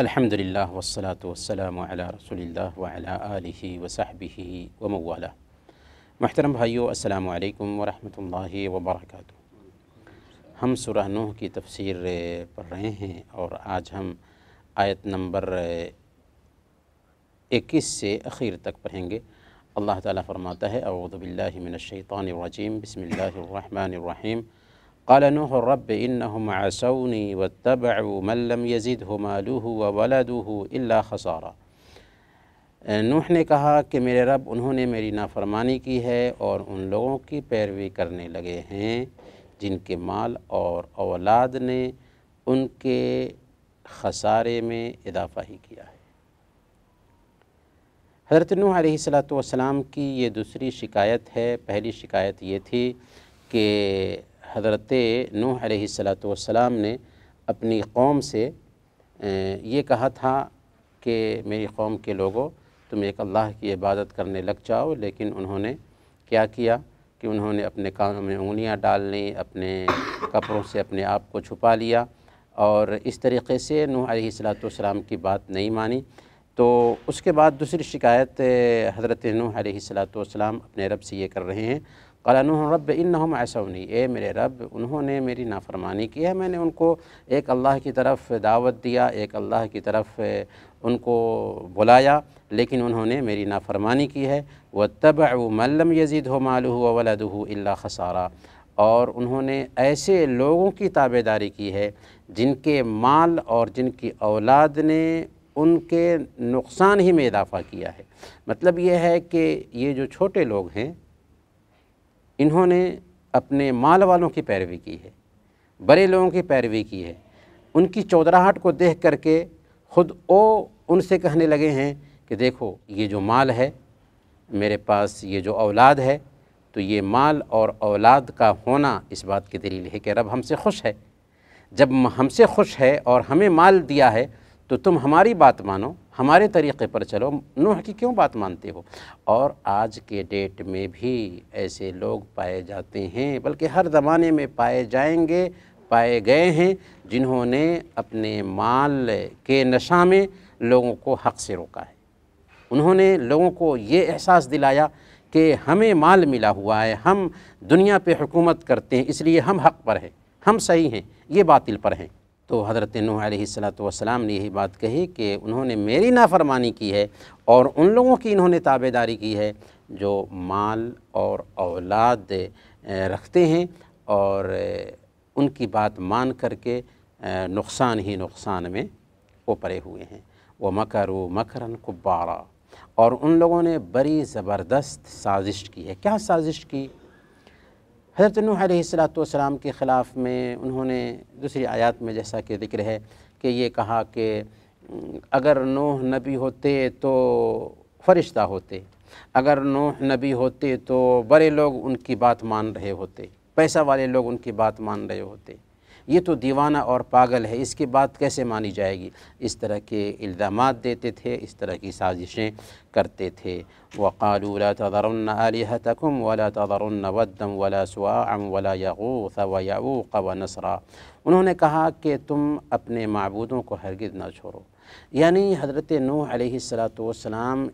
الحمدللہ والصلاة والسلام علی رسول اللہ وعلی آلہ وصحبہ وموالا۔ محترم بھائیو، السلام علیکم ورحمۃ اللہ وبرکاتہ۔ ہم سورہ نوح کی تفسیر پڑھ رہے ہیں اور آج ہم آیت نمبر 21 سے اخیر تک پڑھیں گے۔ اللہ تعالیٰ فرماتا ہے: اعوذ باللہ من الشیطان الرجیم، بسم اللہ الرحمن الرحیم۔ قال نوح رب انہم عصونی واتبعوا من لم یزدہ مالہ وولدہ الا خسارا۔ نوح نے کہا کہ میرے رب، انہوں نے میری نافرمانی کی ہے اور ان لوگوں کی پیروی کرنے لگے ہیں جن کے مال اور اولاد نے ان کے خسارے میں اضافہ ہی کیا ہے۔ حضرت نوح علیہ السلام کی یہ دوسری شکایت ہے۔ پہلی شکایت یہ تھی کہ حضرت نوح علیہ السلام نے اپنی قوم سے یہ کہا تھا کہ میری قوم کے لوگوں، تم ایک اللہ کی عبادت کرنے لگ جاؤ، لیکن انہوں نے کیا کیا کہ انہوں نے اپنے کانوں میں انگلیاں ڈال لیں، اپنے کپڑوں سے اپنے آپ کو چھپا لیا اور اس طریقے سے نوح علیہ السلام کی بات نہیں مانی۔ تو اس کے بعد دوسری شکایت حضرت نوح علیہ السلام اپنے رب سے یہ کر رہے ہیں: قال نوح رب انہم عصونی، اے میرے رب، انہوں نے میری نافرمانی کی ہے، میں نے ان کو ایک اللہ کی طرف دعوت دیا، ایک اللہ کی طرف ان کو بلایا، لیکن انہوں نے میری نافرمانی کی ہے۔ واتبعوا من لم یزدہ مالہ وولدہ الا خسارا، اور انہوں نے ایسے لوگوں کی تابعداری کی ہے جن کے مال اور جن کی اولاد نے ان کے نقصان ہی میں اضافہ کیا ہے۔ مطلب یہ ہے کہ یہ جو چھوٹے لوگ ہیں، انہوں نے اپنے مال والوں کی پیروی کی ہے، بڑے لوگوں کی پیروی کی ہے۔ ان کی چودراہٹ کو دیکھ کر کے خود ان سے کہنے لگے ہیں کہ دیکھو، یہ جو مال ہے میرے پاس، یہ جو اولاد ہے، تو یہ مال اور اولاد کا ہونا اس بات کی دلیل ہے کہ رب ہم سے خوش ہے۔ جب ہم سے خوش ہے اور ہمیں مال دیا ہے تو تم ہماری بات مانو، ہمارے طریقے پر چلو، نوح کی کیوں بات مانتے ہو؟ اور آج کے ڈیٹ میں بھی ایسے لوگ پائے جاتے ہیں، بلکہ ہر زمانے میں پائے جائیں گے، پائے گئے ہیں، جنہوں نے اپنے مال کے نشہ میں لوگوں کو حق سے روکا ہے۔ انہوں نے لوگوں کو یہ احساس دلایا کہ ہمیں مال ملا ہوا ہے، ہم دنیا پہ حکومت کرتے ہیں، اس لیے ہم حق پر ہیں، ہم صحیح ہیں، یہ باطل پر ہیں۔ تو حضرت نوح علیہ السلام نے یہی بات کہی کہ انہوں نے میری نافرمانی کی ہے اور ان لوگوں کی انہوں نے تابعداری کی ہے جو مال اور اولاد رکھتے ہیں اور ان کی بات مان کر کے نقصان ہی نقصان میں وہ پڑے ہوئے ہیں۔ وَمَكَرُوا مَكْرًا كُبَّارًا، اور ان لوگوں نے بڑی زبردست سازش کی ہے۔ کیا سازش کی؟ حضرت نوح علیہ السلام کے خلاف میں انہوں نے دوسری آیات میں جیسا کہ ذکر ہے کہ یہ کہا کہ اگر نوح نبی ہوتے تو فرشتہ ہوتے، اگر نوح نبی ہوتے تو بڑے لوگ ان کی بات مان رہے ہوتے، پیسہ والے لوگ ان کی بات مان رہے ہوتے، یہ تو دیوانہ اور پاگل ہے، اس کی بات کیسے مانی جائے گی؟ اس طرح کے الزامات دیتے تھے، اس طرح کی سازشیں کرتے تھے۔ وَقَالُوا لَا تَذَرُنَّ آلِهَتَكُمْ وَلَا تَذَرُنَّ وَدًّا وَلَا سُوَاعًا وَلَا يَغُوثَ وَيَعُوقَ وَنَسْرًا، انہوں نے کہا کہ تم اپنے معبودوں کو ہرگز نہ چھوڑو۔ یعنی حضرت نوح علیہ السلام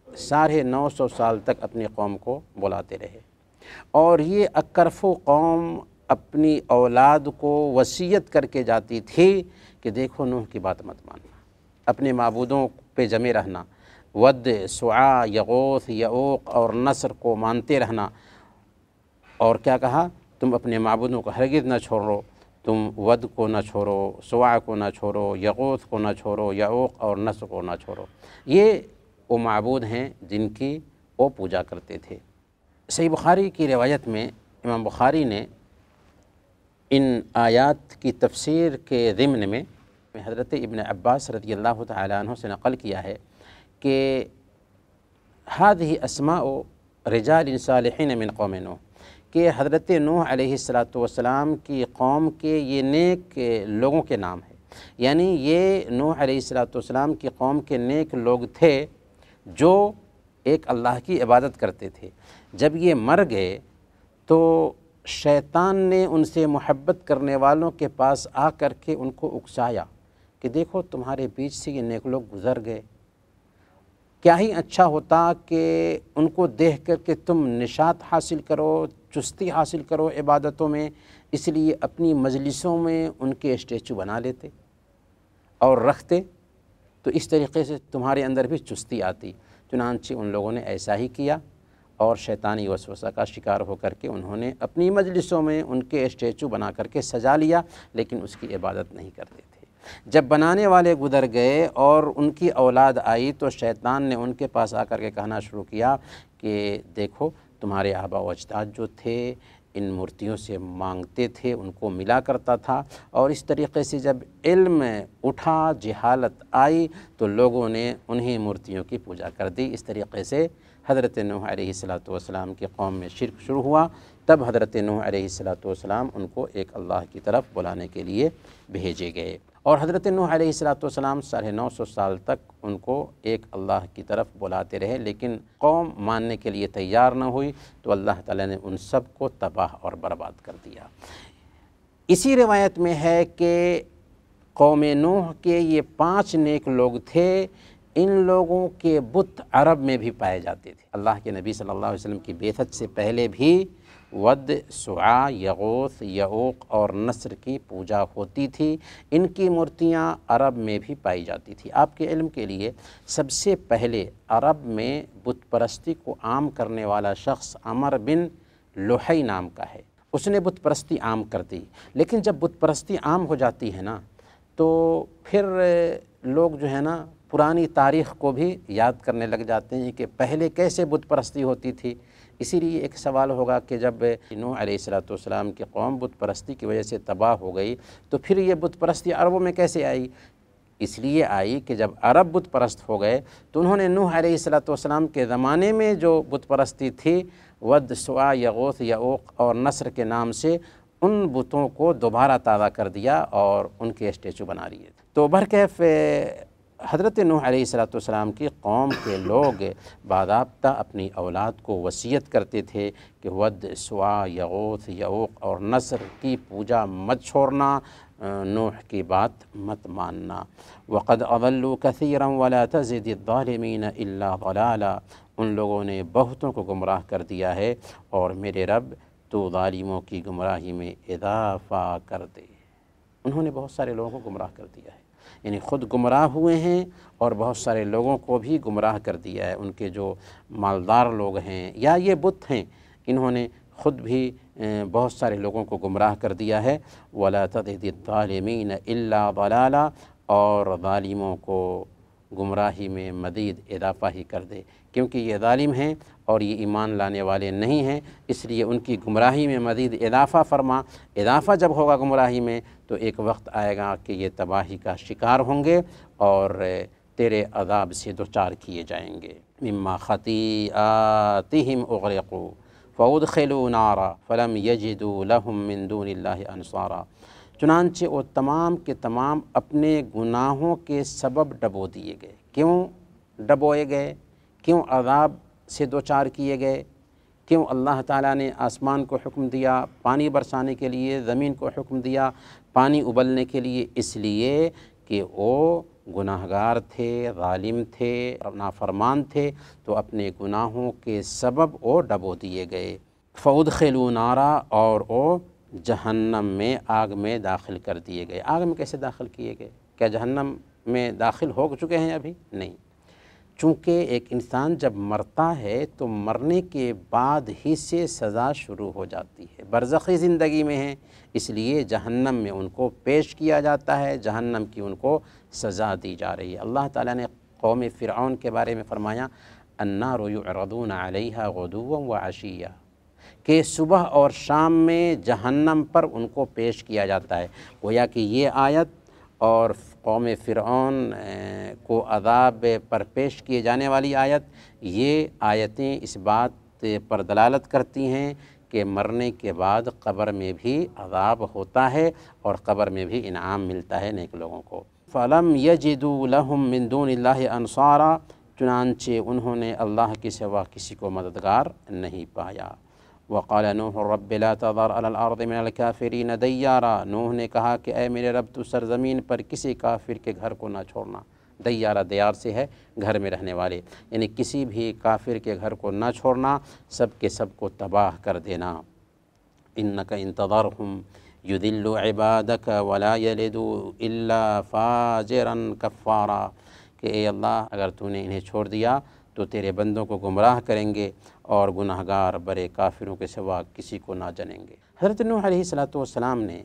950 سال تک اپنی قوم کو بلاتے رہے، اور یہ اکرفو قوم اپنی اولاد کو وصیت کر کے جاتی تھی کہ دیکھو، نوح کی بات مت ماننا، اپنے معبودوں پہ جمے رہنا، ود، سواع، یغوث، یعوق اور نصر کو مانتے رہنا۔ اور کیا کہا؟ تم اپنے معبودوں کو ہرگز نہ چھوڑو، تم ود کو نہ چھوڑو، سواع کو نہ چھوڑو، یغوث کو نہ چھوڑو، یعوق اور نصر کو نہ چھوڑو۔ یہ وہ معبود ہیں جن کی وہ پوجا کرتے تھے۔ صحیح بخاری کی روایت میں امام بخاری نے ان آیات کی تفسیر کے ضمن میں حضرت ابن عباس رضی اللہ تعالیٰ عنہ سے نقل کیا ہے کہ هذه اسماء رجال صالحین من قوم نوح، کہ حضرت نوح علیہ السلام کی قوم کے یہ نیک لوگوں کے نام ہیں۔ یعنی یہ نوح علیہ السلام کی قوم کے نیک لوگ تھے جو ایک اللہ کی عبادت کرتے تھے۔ جب یہ مر گئے تو شیطان نے ان سے محبت کرنے والوں کے پاس آ کر کے ان کو اکسایا کہ دیکھو تمہارے بیچ سے یہ نیک لوگ گزر گئے، کیا ہی اچھا ہوتا کہ ان کو دیکھ کر کے تم نشاط حاصل کرو، چستی حاصل کرو عبادتوں میں، اس لیے اپنی مجلسوں میں ان کے اسٹیچو بنا لیتے اور رکھتے، تو اس طریقے سے تمہارے اندر بھی چستی آتی۔ چنانچہ ان لوگوں نے ایسا ہی کیا اور شیطانی وسوسہ کا شکار ہو کر کے انہوں نے اپنی مجلسوں میں ان کے اسٹیچو بنا کر کے سجا لیا، لیکن اس کی عبادت نہیں کرتے تھے۔ جب بنانے والے گزر گئے اور ان کی اولاد آئی تو شیطان نے ان کے پاس آ کر کے کہنا شروع کیا کہ دیکھو تمہارے آباء و اجداد جو تھے ان مورتیوں سے مانگتے تھے، ان کو ملا کرتا تھا، اور اس طریقے سے جب علم اٹھا، جہالت آئی تو لوگوں نے انہیں مورتیوں کی پوجا کر دی۔ اس طریقے سے حضرت نوح علیہ السلام کی قوم میں شرک شروع ہوا۔ تب حضرت نوح علیہ السلام ان کو ایک اللہ کی طرف بلانے کے لیے بھیجے گئے، اور حضرت نوح علیہ السلام 950 سال تک ان کو ایک اللہ کی طرف بلاتے رہے، لیکن قوم ماننے کے لیے تیار نہ ہوئی تو اللہ تعالیٰ نے ان سب کو تباہ اور برباد کر دیا۔ اسی روایت میں ہے کہ قوم نوح کے یہ 5 نیک لوگ تھے، ان لوگوں کے بت عرب میں بھی پائے جاتے تھے۔ اللہ کے نبی صلی اللہ علیہ وسلم کی بعثت سے پہلے بھی ود، سعا، یغوث، یعوق اور نصر کی پوجا ہوتی تھی۔ ان کی مورتیاں عرب میں بھی پائی جاتی تھی۔ آپ کے علم کے لیے سب سے پہلے عرب میں بت پرستی کو عام کرنے والا شخص عمر بن لوحی نام کا ہے۔ اس نے بت پرستی عام کر دی، لیکن جب بت پرستی عام ہو جاتی ہے نا تو پھر لوگ جو ہے نا پرانی تاریخ کو بھی یاد کرنے لگ جاتے ہیں کہ پہلے کیسے بت پرستی ہوتی تھی۔ اسی لیے ایک سوال ہوگا کہ جب نوح علیہ السلام کی قوم بت پرستی کی وجہ سے تباہ ہو گئی تو پھر یہ بت پرستی عربوں میں کیسے آئی؟ اس لیے آئی کہ جب عرب بت پرست ہو گئے تو انہوں نے نوح علیہ السلام کے زمانے میں جو بت پرستی تھی ود، سعا، یغوث، یعوق اور نصر کے نام سے ان بتوں کو دوبارہ تازہ کر دیا اور ان کے اسٹیچو بنا لیے۔ تو برکیف حضرت نوح علیہ السلام کی قوم کے لوگ باضابطہ اپنی اولاد کو وصیت کرتے تھے کہ ود، سعا، یغوث، یعوق اور نصر کی پوجا مت چھوڑنا، نوح کی بات مت ماننا۔ وَقَدْ أَضَلُّوا كَثِيرًا وَلَا تَزِدِ الظَّالِمِينَ إِلَّا ضَلَالًا، ان لوگوں نے بہتوں کو گمراہ کر دیا ہے اور میرے رب تو ظالموں کی گمراہی میں اضافہ کر دے۔ انہوں نے بہت سارے لوگوں کو گمراہ کر دیا ہے، یعنی خود گمراہ ہوئے ہیں اور بہت سارے لوگوں کو بھی گمراہ کر دیا ہے۔ ان کے جو مالدار لوگ ہیں یا یہ بت ہیں، انہوں نے خود بھی بہت سارے لوگوں کو گمراہ کر دیا ہے۔ وَلَا تَزِدِ الظَّالِمِينَ إِلَّا ضَلَالًا، اور ظالموں کو گمراہی میں مزید اضافہ ہی کر دے، کیونکہ یہ ظالم ہیں اور یہ ایمان لانے والے نہیں ہیں، اس لیے ان کی گمراہی میں مزید اضافہ فرما۔ اضافہ جب ہوگا گمراہی میں تو ایک وقت آئے گا کہ یہ تباہی کا شکار ہوں گے اور تیرے عذاب سے دوچار کیے جائیں گے۔ مما خطیئاتہم اغرقوا فادخلوا نارا فلم یجدوا لهم من دون اللہ انصارا، چنانچہ وہ تمام کے تمام اپنے گناہوں کے سبب ڈبو دیے گئے۔ کیوں ڈبوئے گئے؟ کیوں عذاب سے دوچار کیے گئے؟ کیوں اللہ تعالیٰ نے آسمان کو حکم دیا پانی برسانے کے لیے، زمین کو حکم دیا پانی ابلنے کے لیے؟ اس لیے کہ وہ گناہگار تھے، ظالم تھے، نافرمان تھے، تو اپنے گناہوں کے سبب وہ ڈبو دیے گئے۔ فادخلوا نارا، اور وہ جہنم میں، آگ میں داخل کر دیے گئے۔ آگ میں کیسے داخل کیے گئے؟ کیا جہنم میں داخل ہو چکے ہیں ابھی؟ نہیں، چونکہ ایک انسان جب مرتا ہے تو مرنے کے بعد ہی سے سزا شروع ہو جاتی ہے، برزخی زندگی میں ہے، اس لیے جہنم میں ان کو پیش کیا جاتا ہے، جہنم کی ان کو سزا دی جا رہی ہے۔ اللہ تعالیٰ نے قوم فرعون کے بارے میں فرمایا النار یعرضون علیہا غدوا وعشیا، کہ صبح اور شام میں جہنم پر ان کو پیش کیا جاتا ہے۔ گویا کہ یہ آیت اور قوم فرعون کو عذاب پر پیش کیے جانے والی آیت، یہ آیتیں اس بات پر دلالت کرتی ہیں کہ مرنے کے بعد قبر میں بھی عذاب ہوتا ہے اور قبر میں بھی انعام ملتا ہے نیک لوگوں کو۔ فَلَمْ يَجِدُوا لَهُم مِّن دُونِ اللَّهِ أَنصَارًا، چنانچہ انہوں نے اللہ کے سوا کسی کو مددگار نہیں پایا۔ وقال نوح رب لا تذر علی الارض من الکافرین دیارا، نوح نے کہا کہ اے میرے رب تو سرزمین پر کسی کافر کے گھر کو نہ چھوڑنا۔ دیارہ دیار سے ہے گھر میں رہنے والے، یعنی کسی بھی کافر کے گھر کو نہ چھوڑنا، سب کے سب کو تباہ کر دینا۔ انک ان تذرہم یضلوا عبادک ولا یلدوا الا فاجرا کفارا، کہ اے اللہ اگر تو نے انہیں چھوڑ دیا تو تیرے بندوں کو گمراہ کریں گے اور گناہگار برے کافروں کے سوا کسی کو نہ جنیں گے۔ حضرت نوح علیہ السلام نے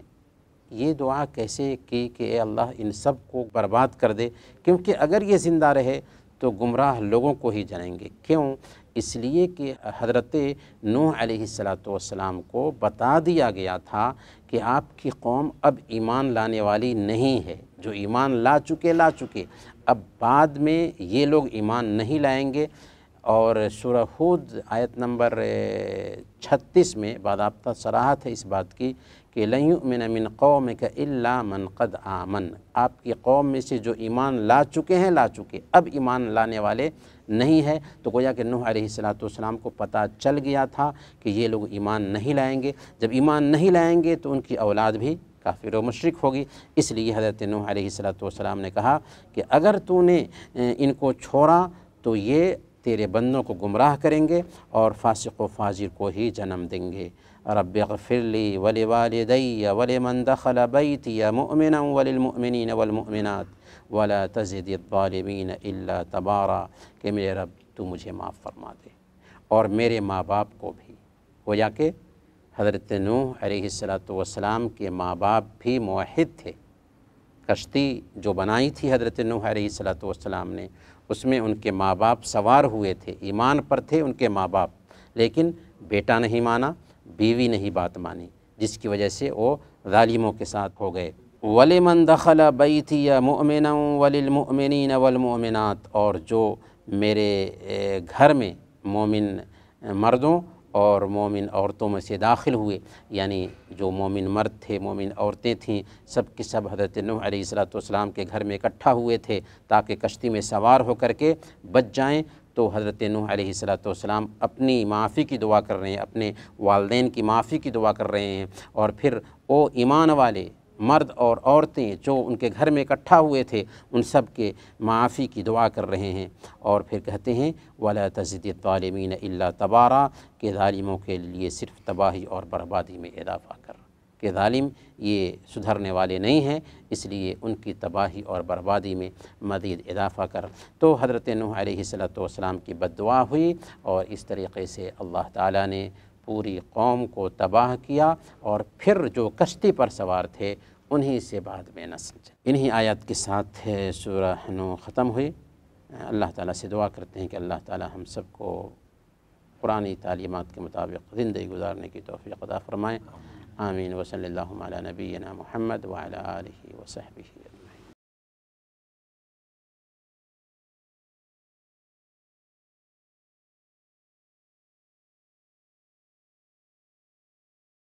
یہ دعا کیسے کی کہ اے اللہ ان سب کو برباد کر دے، کیونکہ اگر یہ زندہ رہے تو گمراہ لوگوں کو ہی جنیں گے۔ کیوں؟ اس لیے کہ حضرت نوح علیہ السلام کو بتا دیا گیا تھا کہ آپ کی قوم اب ایمان لانے والی نہیں ہے، جو ایمان لا چکے، اب بعد میں یہ لوگ ایمان نہیں لائیں گے۔ اور سورہ ہود آیت نمبر 36 میں باضابطہ صراحت ہے اس بات کی کہ لن یؤمن من قومک الا من قد آمن، آپ کی قوم میں سے جو ایمان لا چکے، اب ایمان لانے والے نہیں ہے۔ تو گویا کہ نوح علیہ السلام کو پتہ چل گیا تھا کہ یہ لوگ ایمان نہیں لائیں گے، جب ایمان نہیں لائیں گے تو ان کی اولاد بھی کافر و مشرک ہوگی۔ اس لیے حضرت نوح علیہ السلام نے کہا کہ اگر تو نے ان کو چھوڑا تو یہ تیرے بندوں کو گمراہ کریں گے اور فاسق و فاجر کو ہی جنم دیں گے۔ رب اغفر لی ولوالدی ولمن دخل بیتی مؤمنا وللمؤمنین والمؤمنات ولا تزد الظالمین الا تبارا، کہ میرے رب تو مجھے معاف فرما دے اور میرے ماں باپ کو بھی۔ گویا کہ حضرت نوح علیہ السلام کے ماں باپ بھی موحد تھے۔ کشتی جو بنائی تھی حضرت نوح علیہ السلام نے، اس میں ان کے ماں باپ سوار ہوئے تھے، ایمان پر تھے ان کے ماں باپ، لیکن بیٹا نہیں مانا، بیوی نہیں بات مانی، جس کی وجہ سے وہ ظالموں کے ساتھ ہو گئے۔ وَلِمَنْ دَخَلَ بَيْتِيَ مُؤْمِنًا وَلِلْمُؤْمِنِينَ وَالْمُؤْمِنَاتِ، اور جو میرے گھر میں مومن مردوں اور مومن عورتوں میں سے داخل ہوئے، یعنی جو مومن مرد تھے، مومن عورتیں تھیں، سب کے سب حضرت نوح علیہ السلام کے گھر میں اکٹھا ہوئے تھے تاکہ کشتی میں سوار ہو کر کے بچ جائیں۔ تو حضرت نوح علیہ السلام اپنی معافی کی دعا کر رہے ہیں، اپنے والدین کی معافی کی دعا کر رہے ہیں، اور پھر وہ ایمان والے مرد اور عورتیں جو ان کے گھر میں اکٹھا ہوئے تھے ان سب کے معافی کی دعا کر رہے ہیں، اور پھر کہتے ہیں وَلَا تَزِدِ الظَّالِمِينَ إِلَّا تَبَارًا، کہ ظالموں کے لیے صرف تباہی اور بربادی میں اضافہ کر، کہ ظالم یہ سدھرنے والے نہیں ہیں، اس لیے ان کی تباہی اور بربادی میں مزید اضافہ کر۔ تو حضرت نوح علیہ السلام کی بد دعا ہوئی، اور اس طریقے سے اللہ تعالیٰ نے پوری قوم کو تباہ کیا، اور پھر جو کشتی پر سوار تھے انہی سے بعد میں نسل چلی۔ انہی آیات کے ساتھ سورہ نوح ختم ہوئی۔ اللہ تعالیٰ سے دعا کرتے ہیں کہ اللہ تعالیٰ ہم سب کو قرآنی تعلیمات کے مطابق زندگی گزارنے کی توفیق عطا فرمائیں۔ آمین۔ وصلی اللہ علی نبینا محمد وعلی آلہ وصحبہ۔